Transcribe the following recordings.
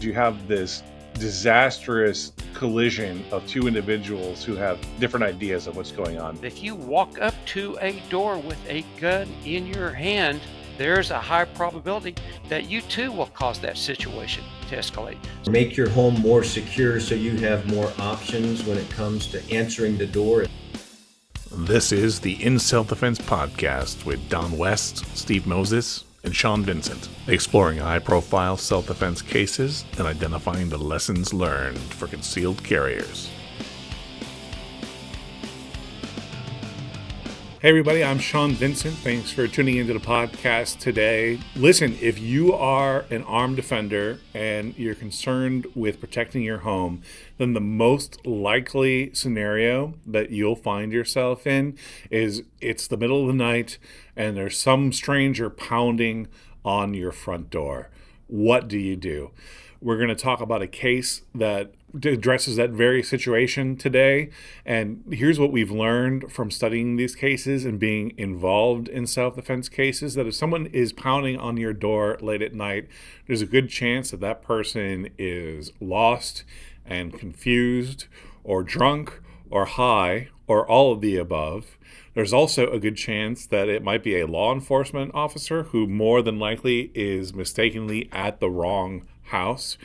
You have this disastrous collision of two individuals who have different ideas of what's going on. If you walk up to a door with a gun in your hand, there's a high probability that you too will cause that situation to escalate. Make your home more secure so you have more options when it comes to answering the door. This is the In Self-Defense Podcast with Don West, Steve Moses, and Sean Vincent, exploring high-profile self-defense cases and identifying the lessons learned for concealed carriers. Hey everybody, I'm Sean Vincent. Thanks for tuning into the podcast today. Listen, if you are an armed defender and you're concerned with protecting your home, then the most likely scenario that you'll find yourself in is it's the middle of the night and there's some stranger pounding on your front door. What do you do? We're going to talk about a case that addresses that very situation today. And here's what we've learned from studying these cases and being involved in self-defense cases, that if someone is pounding on your door late at night, there's a good chance that that person is lost and confused or drunk or high or all of the above. There's also a good chance that it might be a law enforcement officer who more than likely is mistakenly at the wrong house.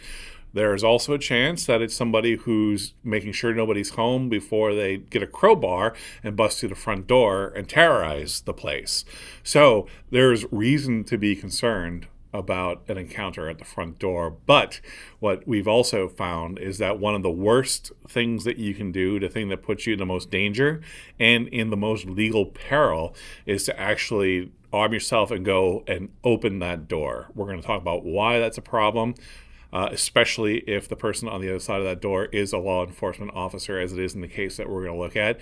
There's also a chance that it's somebody who's making sure nobody's home before they get a crowbar and bust through the front door and terrorize the place. So there's reason to be concerned about an encounter at the front door. But what we've also found is that one of the worst things that you can do, the thing that puts you in the most danger and in the most legal peril, is to actually arm yourself and go and open that door. We're going to talk about why that's a problem, especially if the person on the other side of that door is a law enforcement officer, as it is in the case that we're going to look at.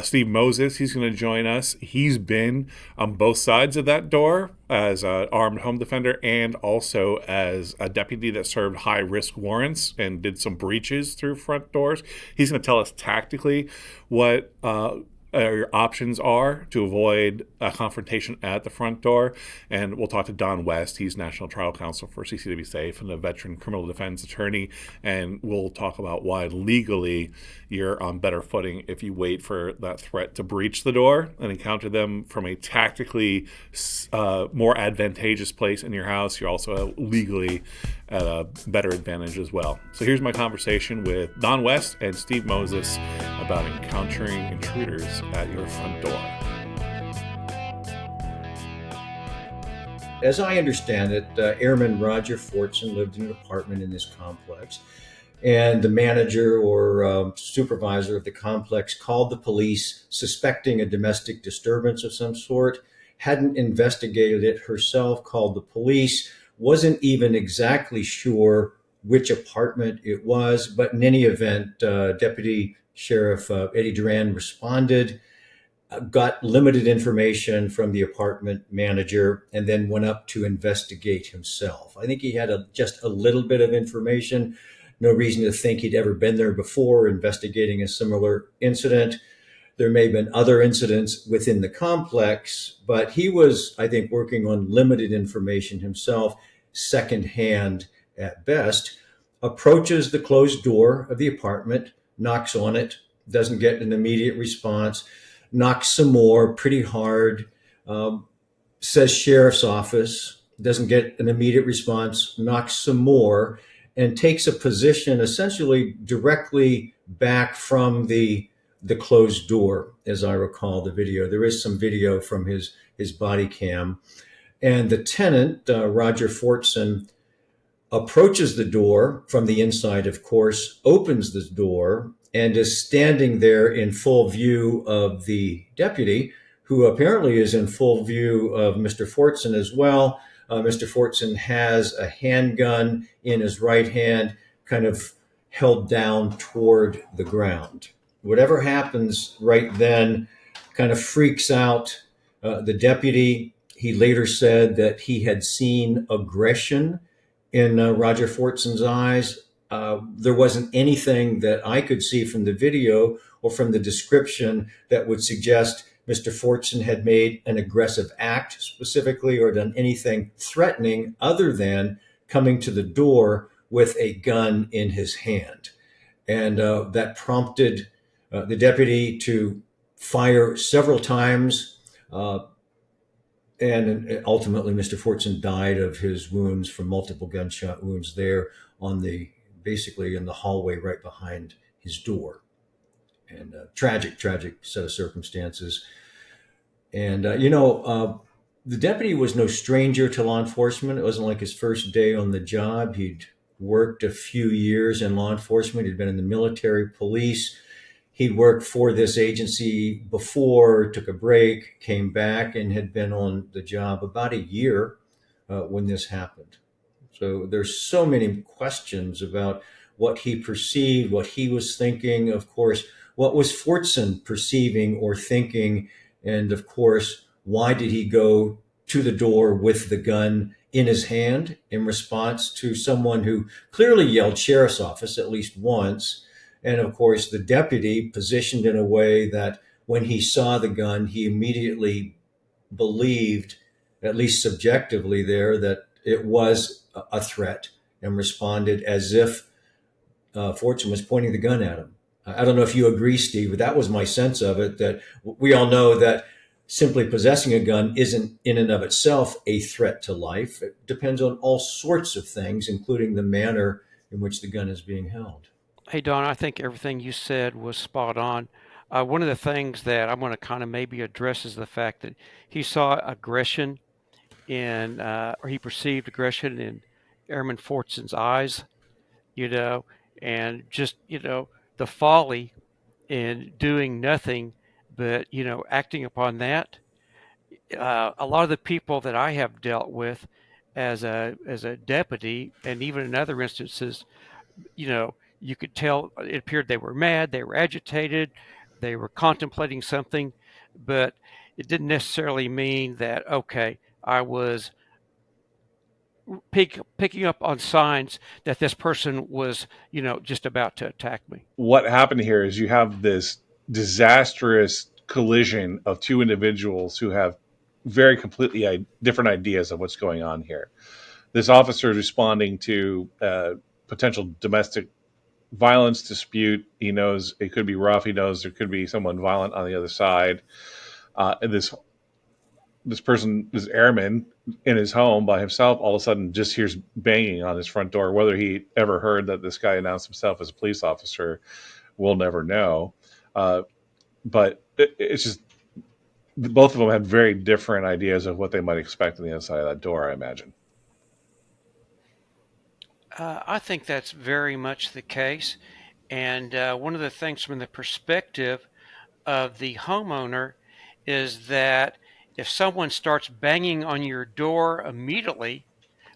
Steve Moses, he's going to join us. He's been on both sides of that door as an armed home defender and also as a deputy that served high-risk warrants and did some breaches through front doors. He's going to tell us tactically what your options are to avoid a confrontation at the front door. And we'll talk to Don West. He's National Trial Counsel for CCW Safe and a veteran criminal defense attorney. And we'll talk about why legally you're on better footing if you wait for that threat to breach the door and encounter them from a tactically more advantageous place in your house. You're also legally at a better advantage as well. So here's my conversation with Don West and Steve Moses about encountering intruders at your front door. As I understand it, Airman Roger Fortson lived in an apartment in this complex, and the manager or supervisor of the complex called the police suspecting a domestic disturbance of some sort, hadn't investigated it herself, called the police, wasn't even exactly sure which apartment it was, but in any event, Deputy Sheriff Eddie Duran responded, got limited information from the apartment manager, and then went up to investigate himself. I think he had just a little bit of information, no reason to think he'd ever been there before investigating a similar incident. There may have been other incidents within the complex, but he was, I think, working on limited information himself, secondhand at best, approaches the closed door of the apartment, knocks on it, doesn't get an immediate response, knocks some more pretty hard, says sheriff's office, doesn't get an immediate response, knocks some more, and takes a position essentially directly back from the closed door, as I recall the video. There is some video from his body cam. And the tenant, Roger Fortson, approaches the door from the inside, of course, opens the door, and is standing there in full view of the deputy, who apparently is in full view of Mr. Fortson as well. Mr. Fortson has a handgun in his right hand, kind of held down toward the ground. Whatever happens right then kind of freaks out the deputy. He later said that he had seen aggression in Roger Fortson's eyes. There wasn't anything that I could see from the video or from the description that would suggest Mr. Fortson had made an aggressive act specifically or done anything threatening other than coming to the door with a gun in his hand. And that prompted the deputy to fire several times. And ultimately, Mr. Fortson died of his wounds from multiple gunshot wounds there on basically in the hallway right behind his door. And tragic set of circumstances. And, the deputy was no stranger to law enforcement. It wasn't like his first day on the job. He'd worked a few years in law enforcement. He'd been in the military, police. He'd worked for this agency before, took a break, came back, and had been on the job about a year when this happened. So there's so many questions about what he perceived, what he was thinking. Of course, what was Fortson perceiving or thinking? And of course, why did he go to the door with the gun in his hand in response to someone who clearly yelled sheriff's office at least once? And of course, the deputy positioned in a way that when he saw the gun, he immediately believed, at least subjectively there, that it was a threat and responded as if Fortson was pointing the gun at him. I don't know if you agree, Steve, but that was my sense of it, that we all know that simply possessing a gun isn't in and of itself a threat to life. It depends on all sorts of things, including the manner in which the gun is being held. Hey, Don, I think everything you said was spot on. One of the things that I'm going to kind of maybe address is the fact that he saw aggression or he perceived aggression in Airman Fortson's eyes, you know, and just, the folly in doing nothing but, acting upon that. A lot of the people that I have dealt with as a deputy, and even in other instances, you could tell it appeared they were mad, they were agitated, they were contemplating something, but it didn't necessarily mean that, okay, I was picking up on signs that this person was, just about to attack me. What happened here is you have this disastrous collision of two individuals who have very completely different ideas of what's going on here. This officer is responding to a potential domestic violence dispute. He knows it could be rough. He knows there could be someone violent on the other side. And this person, this airman in his home by himself, all of a sudden just hears banging on his front door. Whether he ever heard that this guy announced himself as a police officer, we'll never know. But it's just both of them had very different ideas of what they might expect on the other side of that door, I imagine. I think that's very much the case. And one of the things from the perspective of the homeowner is that if someone starts banging on your door immediately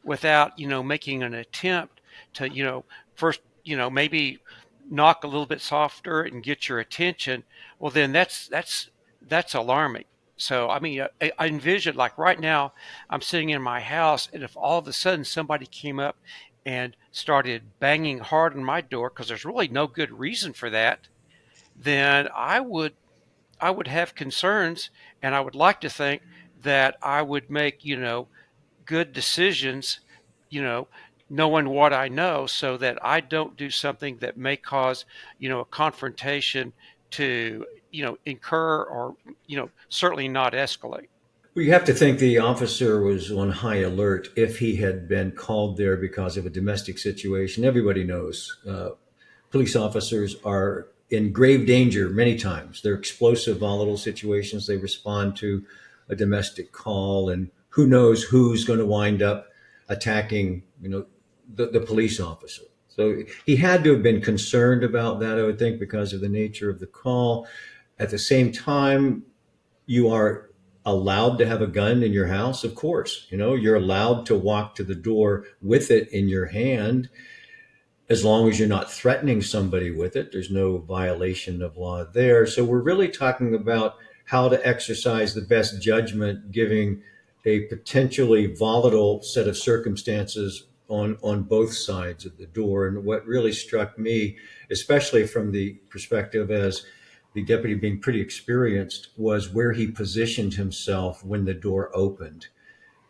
without, making an attempt to, first, maybe knock a little bit softer and get your attention, well, then that's alarming. So, I mean, I envision like right now, I'm sitting in my house, and if all of a sudden somebody came up and started banging hard on my door because there's really no good reason for that, then I would have concerns, and I would like to think that I would make, good decisions, you know, knowing what I know so that I don't do something that may cause, a confrontation to, incur or, certainly not escalate. Well, you have to think the officer was on high alert if he had been called there because of a domestic situation. Everybody knows police officers are in grave danger many times. They're explosive, volatile situations. They respond to a domestic call, and who knows who's going to wind up attacking, the police officer. So he had to have been concerned about that, I would think, because of the nature of the call. At the same time, you are allowed to have a gun in your house, of course. You're allowed to walk to the door with it in your hand as long as you're not threatening somebody with it. There's no violation of law there. So we're really talking about how to exercise the best judgment, giving a potentially volatile set of circumstances on both sides of the door. And what really struck me, especially from the perspective as the deputy being pretty experienced, was where he positioned himself when the door opened.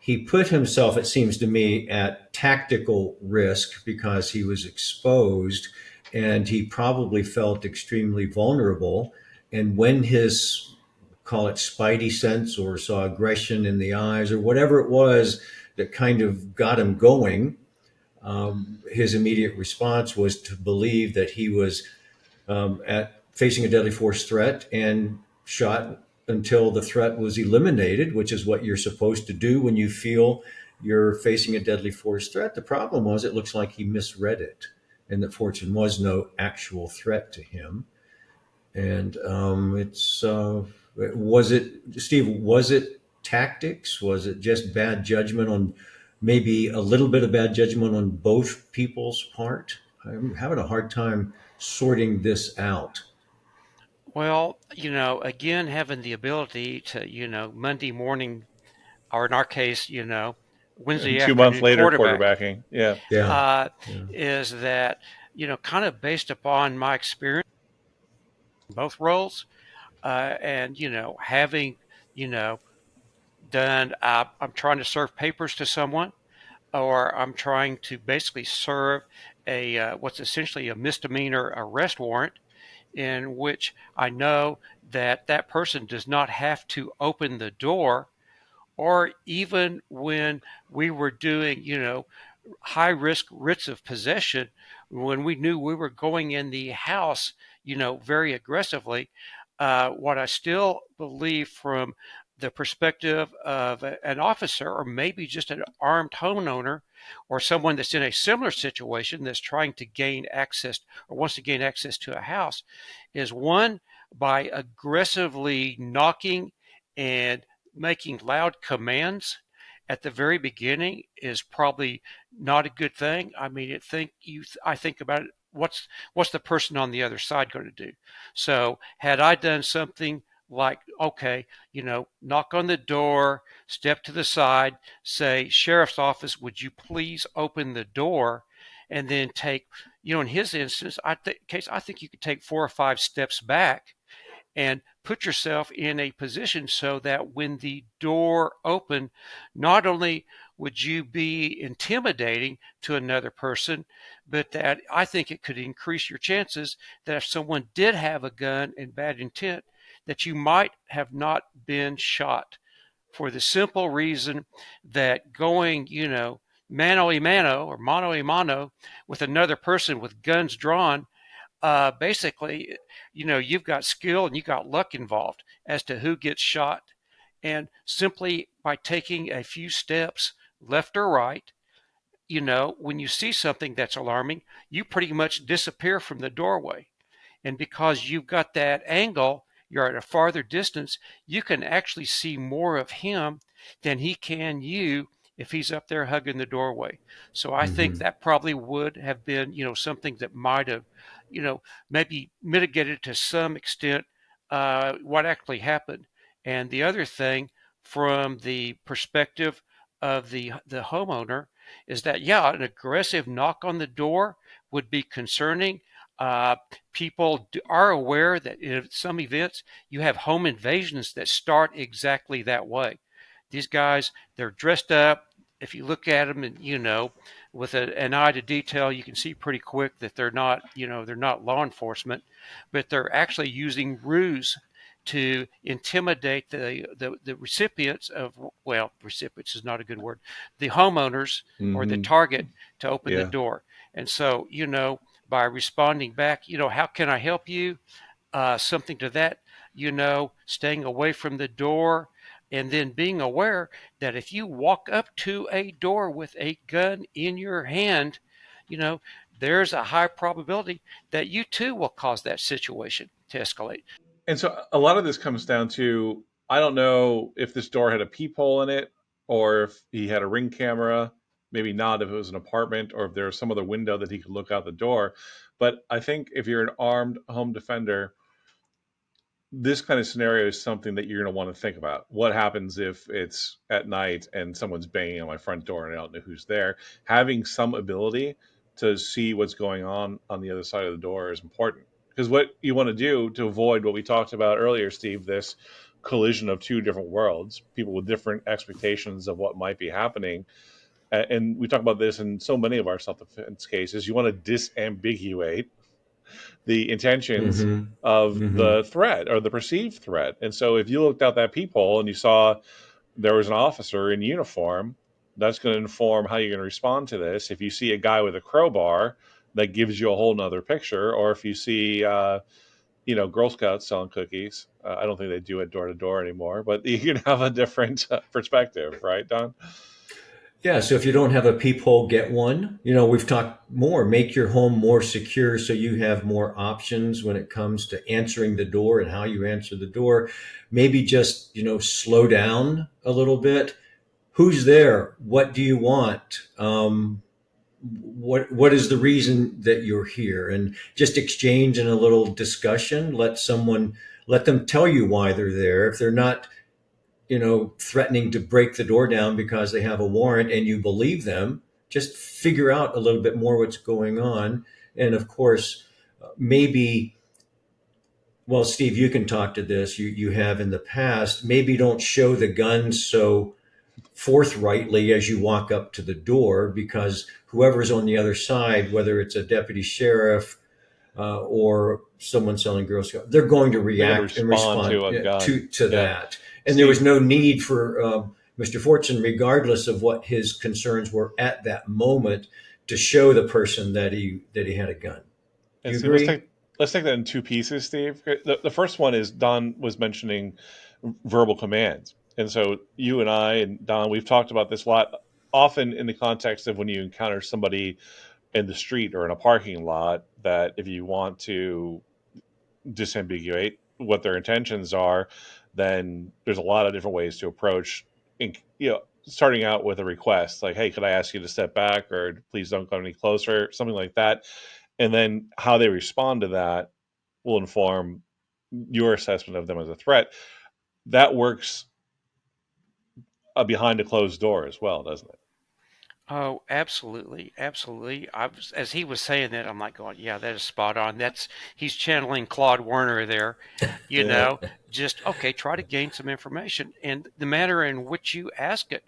he put himself, it seems to me, at tactical risk because he was exposed and he probably felt extremely vulnerable. And when his, call it spidey sense, or saw aggression in the eyes or whatever it was that kind of got him going, his immediate response was to believe that he was at facing a deadly force threat and shot until the threat was eliminated, which is what you're supposed to do when you feel you're facing a deadly force threat. The problem was it looks like he misread it, and that Fortune was no actual threat to him. And it's was it, Steve? Was it tactics? Was it just bad judgment on, maybe a little bit of bad judgment on both people's part? I'm having a hard time sorting this out. Well, again, having the ability to, Monday morning, or in our case, And Wednesday 2 months afternoon later, quarterback, quarterbacking. Yeah. Yeah, uh, yeah. is that, kind of based upon my experience in both roles, and, having, you know, done, I'm trying to serve papers to someone, or I'm trying to basically serve a what's essentially a misdemeanor arrest warrant, in which I know that that person does not have to open the door, or even when we were doing, high risk writs of possession, when we knew we were going in the house, very aggressively. What I still believe from the perspective of an officer, or maybe just an armed homeowner, or someone that's in a similar situation that's trying to gain access, or wants to gain access to a house, is one, by aggressively knocking and making loud commands at the very beginning, is probably not a good thing. I mean, I think about it. What's the person on the other side going to do? So had I done something like, okay, knock on the door, step to the side, say, "Sheriff's office, would you please open the door?" And then take, in his instance, I think you could take 4 or 5 steps back and put yourself in a position so that when the door opened, not only would you be intimidating to another person, but that I think it could increase your chances that if someone did have a gun and bad intent, that you might have not been shot, for the simple reason that going, mano a mano, or mano a mano, with another person with guns drawn, basically, you've got skill and you've got luck involved as to who gets shot. And simply by taking a few steps left or right, when you see something that's alarming, you pretty much disappear from the doorway. And because you've got that angle, you're at a farther distance, you can actually see more of him than he can you if he's up there hugging the doorway. So I think Hmm. that probably would have been, something that might have, maybe mitigated to some extent what actually happened. And the other thing, from the perspective of the homeowner, is that, yeah, an aggressive knock on the door would be concerning. Uh, People are aware that in some events you have home invasions that start exactly that way. These guys, they're dressed up. If you look at them, and with an eye to detail, you can see pretty quick that they're not law enforcement, but they're actually using ruse to intimidate the recipients of, well, recipients is not a good word, the homeowners, or the Mm-hmm. target, to open the Yeah. door. And so, by responding back, how can I help you? Something to that, staying away from the door, and then being aware that if you walk up to a door with a gun in your hand, you know, there's a high probability that you too will cause that situation to escalate. And so a lot of this comes down to, I don't know if this door had a peephole in it, or if he had a ring camera. Maybe not if it was an apartment, or if there was some other window that he could look out the door. But I think if you're an armed home defender, this kind of scenario is something that you're going to want to think about. What happens if it's at night and someone's banging on my front door and I don't know who's there? Having some ability to see what's going on the other side of the door is important. Because what you want to do to avoid what we talked about earlier, Steve, this collision of two different worlds, people with different expectations of what might be happening. And we talk about this in so many of our self-defense cases. You want to disambiguate the intentions Mm-hmm. of Mm-hmm. the threat or the perceived threat. And so if you looked out that peephole and you saw there was an officer in uniform, that's going to inform how you're going to respond to this. If you see a guy with a crowbar, that gives you a whole nother picture. Or if you see, Girl Scouts selling cookies, I don't think they do it door to door anymore, but you can have a different perspective, right, Don? Yeah, so if you don't have a peephole, get one. We've talked more, make your home more secure so you have more options when it comes to answering the door and how you answer the door. Maybe just, slow down a little bit. Who's there? What do you want? What is the reason that you're here? And just exchange in a little discussion. Let them tell you why they're there. If they're not threatening to break the door down because they have a warrant and you believe them, just figure out a little bit more what's going on. And of course, maybe, well, Steve, you can talk to this. You have in the past. Maybe don't show the gun so forthrightly as you walk up to the door, because whoever's on the other side, whether it's a deputy sheriff or someone selling Girl Scout, they're going to They're going to react and respond respond to a gun. to Yeah. that. And there was Steve, no need for Mr. Fortune, regardless of what his concerns were at that moment, to show the person that he had a gun. Do and you Steve, let's agree? take let's take that in two pieces, Steve. The first one is Don was mentioning verbal commands, and so you and I and Don, we've talked about this a lot, often in the context of when you encounter somebody in the street or in a parking lot, that if you want to disambiguate what their intentions are, then there's a lot of different ways to approach. Starting out with a request like, "Hey, could I ask you to step back?" or "Please don't come any closer," something like that, and then how they respond to that will inform your assessment of them as a threat. That works behind a closed door as well, doesn't it? Oh, absolutely, absolutely. As he was saying that, I'm like going, yeah, that is spot on. He's channeling Claude Werner there, you Yeah. know, just okay, try to gain some information and the manner in which you ask it.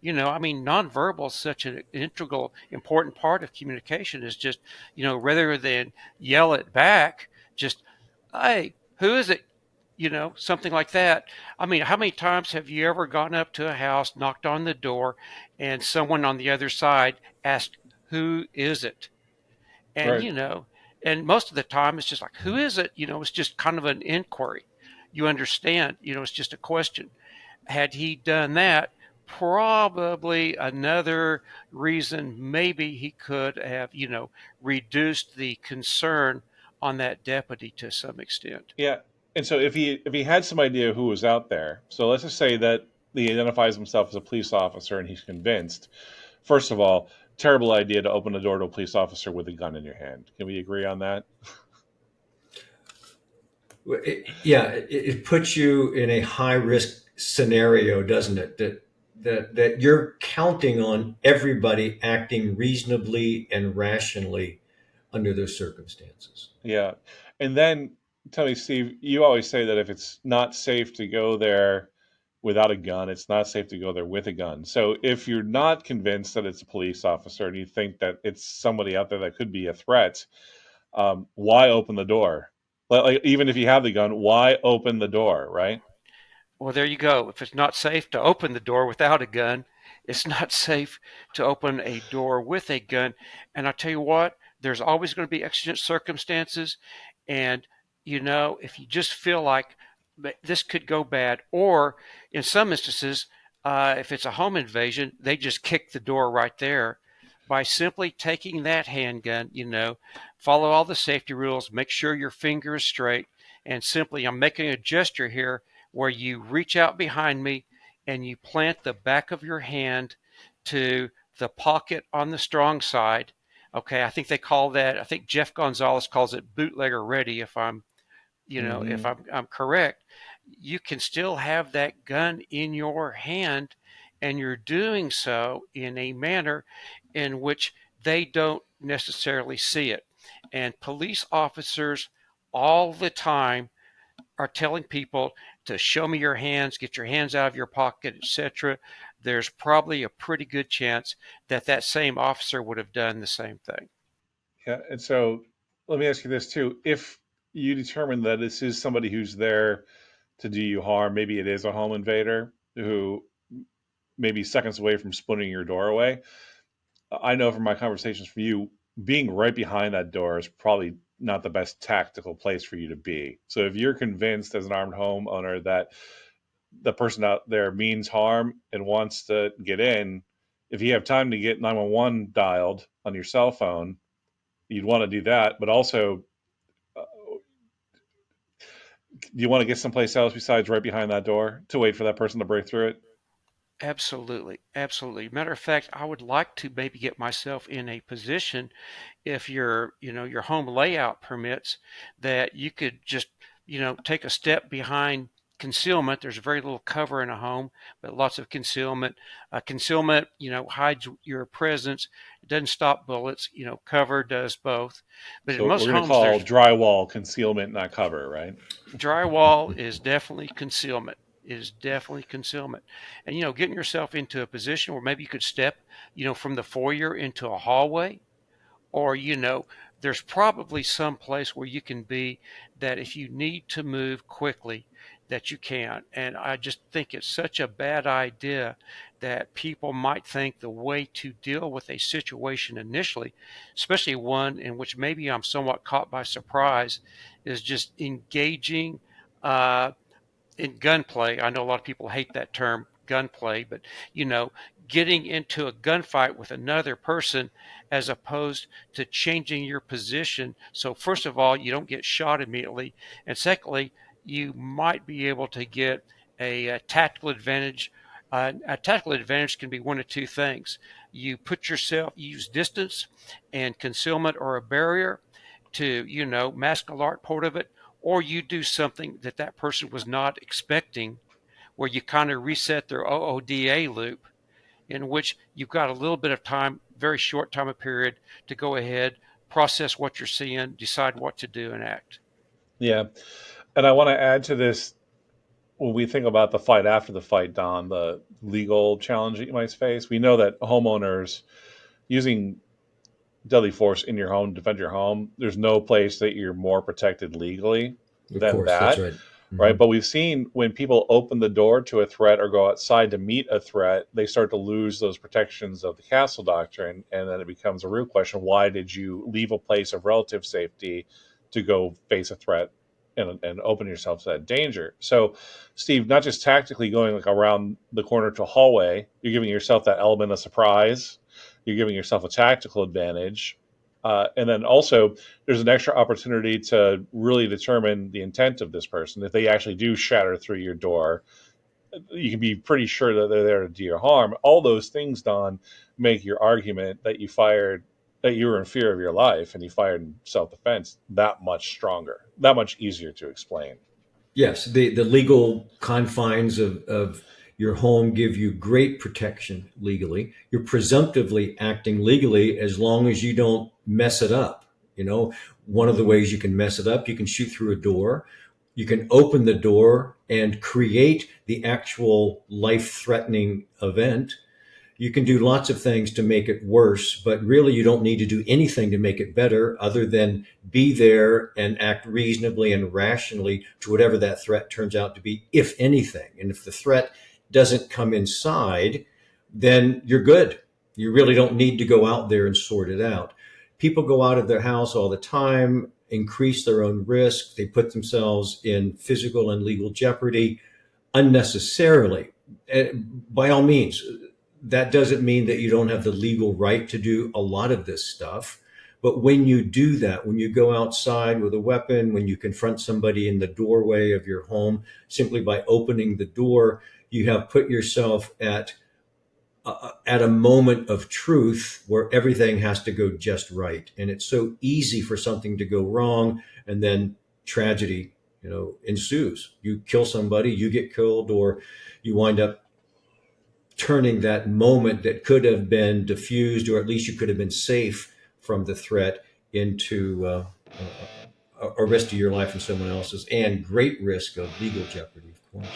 I mean, nonverbal is such an integral, important part of communication. Is just, rather than yell it back, just, hey, who is it? Something like that. I mean, how many times have you ever gone up to a house, knocked on the door, and someone on the other side asked, "Who is it?" And Right. and most of the time it's just like, "Who is it?" It's just kind of an inquiry. You understand? It's just a question. Had he done that, probably another reason maybe he could have, reduced the concern on that deputy to some extent. Yeah. And so if he had some idea who was out there, so let's just say that he identifies himself as a police officer and he's convinced. First of all, terrible idea to open the door to a police officer with a gun in your hand. Can we agree on that? It puts you in a high risk scenario, doesn't it? That you're counting on everybody acting reasonably and rationally under those circumstances. Yeah. And then tell me, Steve, you always say that if it's not safe to go there without a gun, it's not safe to go there with a gun. So if you're not convinced that it's a police officer and you think that it's somebody out there that could be a threat, why open the door? Like, even if you have the gun, why open the door, right? Well, there you go. If it's not safe to open the door without a gun, it's not safe to open a door with a gun. And I'll tell you what, there's always going to be exigent circumstances. And, if you just feel like this could go bad, or in some instances, if it's a home invasion, they just kick the door right there by simply taking that handgun, follow all the safety rules, make sure your finger is straight, and simply, I'm making a gesture here where you reach out behind me and you plant the back of your hand to the pocket on the strong side. Okay, I think they call that. I think Jeff Gonzalez calls it bootlegger ready. If I'm, if Hmm. I'm correct, you can still have that gun in your hand, and you're doing so in a manner in which they don't necessarily see it. And police officers all the time are telling people to show me your hands, get your hands out of your pocket, etc., there's probably a pretty good chance that that same officer would have done the same thing. Yeah, and so let me ask you this too: if you determine that this is somebody who's there to do you harm, maybe it is a home invader who may be seconds away from splitting your door away. I know from my conversations for you, being right behind that door is probably not the best tactical place for you to be. So if you're convinced as an armed homeowner that the person out there means harm and wants to get in, if you have time to get 911 dialed on your cell phone, you'd want to do that. But also, do you want to get someplace else besides right behind that door to wait for that person to break through it? Absolutely, absolutely. Matter of fact, I would like to maybe get myself in a position, if your home layout permits, that you could just, take a step behind concealment. There's very little cover in a home, but lots of concealment. Concealment, hides your presence. It doesn't stop bullets. Cover does both. But in So we're most going to homes, call there's drywall concealment, not cover, right? drywall is definitely concealment. Is definitely concealment. And getting yourself into a position where maybe you could step, from the foyer into a hallway, or there's probably some place where you can be, that if you need to move quickly, that you can. And I just think it's such a bad idea that people might think the way to deal with a situation initially, especially one in which maybe I'm somewhat caught by surprise, is just engaging uh, in gunplay. I know a lot of people hate that term gunplay, but you know, getting into a gunfight with another person as opposed to changing your position. So first of all, you don't get shot immediately, and secondly, you might be able to get a tactical advantage. A tactical advantage can be one of two things. You use distance and concealment or a barrier to, mask a large part of it, or you do something that that person was not expecting, where you kind of reset their OODA loop, in which you've got a little bit of time, very short time of period, to go ahead, process what you're seeing, decide what to do, and act. Yeah. And I want to add to this when we think about the fight after the fight, Don, the legal challenge that you might face. We know that homeowners using deadly force in your home to defend your home, there's no place that you're more protected legally Of than course, that's that. right. Right. Hmm. But we've seen when people open the door to a threat or go outside to meet a threat, they start to lose those protections of the castle doctrine. And then it becomes a real question: why did you leave a place of relative safety to go face a threat and open yourself to that danger? So, Steve, not just tactically going like around the corner to a hallway, you're giving yourself that element of surprise, you're giving yourself a tactical advantage. And then also, there's an extra opportunity to really determine the intent of this person. If they actually do shatter through your door, you can be pretty sure that they're there to do you harm. All those things, Don, make your argument that that you were in fear of your life and you fired in self defense that much stronger, that much easier to explain. Yes, the legal confines of your home give you great protection legally. You're presumptively acting legally as long as you don't mess it up. You know, one of the ways you can mess it up, you can shoot through a door. You can open the door and create the actual life threatening event. You can do lots of things to make it worse, but really you don't need to do anything to make it better other than be there and act reasonably and rationally to whatever that threat turns out to be, if anything. And if the threat doesn't come inside, then you're good. You really don't need to go out there and sort it out. People go out of their house all the time, increase their own risk. They put themselves in physical and legal jeopardy unnecessarily. By all means, that doesn't mean that you don't have the legal right to do a lot of this stuff. But when you do that, when you go outside with a weapon, when you confront somebody in the doorway of your home, simply by opening the door, you have put yourself at a moment of truth where everything has to go just right. And it's so easy for something to go wrong, and then tragedy, ensues. You kill somebody, you get killed, or you wind up turning that moment that could have been diffused, or at least you could have been safe from the threat, into a risk to your life and someone else's, and great risk of legal jeopardy, of course.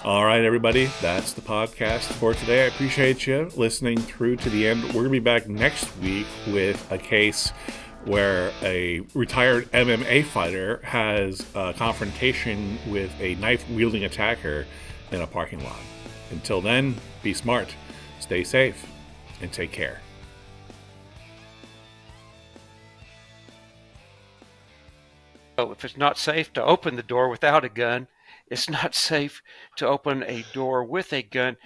All right, everybody, that's the podcast for today. I appreciate you listening through to the end. We're going to be back next week with a case where a retired MMA fighter has a confrontation with a knife-wielding attacker in a parking lot. Until then, be smart, stay safe, and take care. So if it's not safe to open the door without a gun, it's not safe to open a door with a gun.